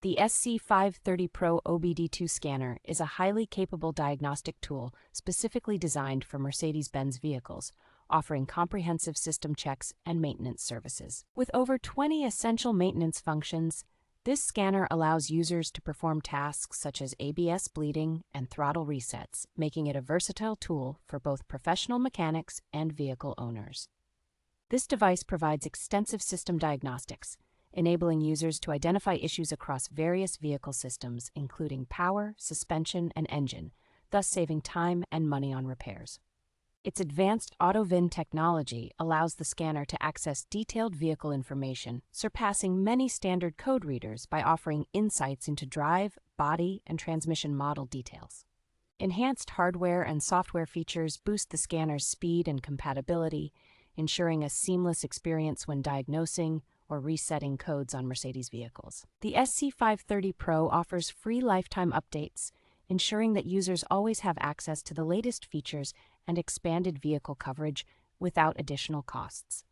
The SC530 Pro OBD2 Scanner is a highly capable diagnostic tool specifically designed for Mercedes Benz vehicles, offering comprehensive system checks and maintenance services. With over 20 essential maintenance functions, this scanner allows users to perform tasks such as ABS bleeding and throttle resets, making it a versatile tool for both professional mechanics and vehicle owners. This device provides extensive system diagnostics, enabling users to identify issues across various vehicle systems, including power, suspension, and engine, thus saving time and money on repairs. Its advanced AutoVIN technology allows the scanner to access detailed vehicle information, surpassing many standard code readers by offering insights into drive, body, and transmission model details. Enhanced hardware and software features boost the scanner's speed and compatibility, ensuring a seamless experience when diagnosing or resetting codes on Mercedes vehicles. The SC530 Pro offers free lifetime updates, ensuring that users always have access to the latest features and expanded vehicle coverage without additional costs.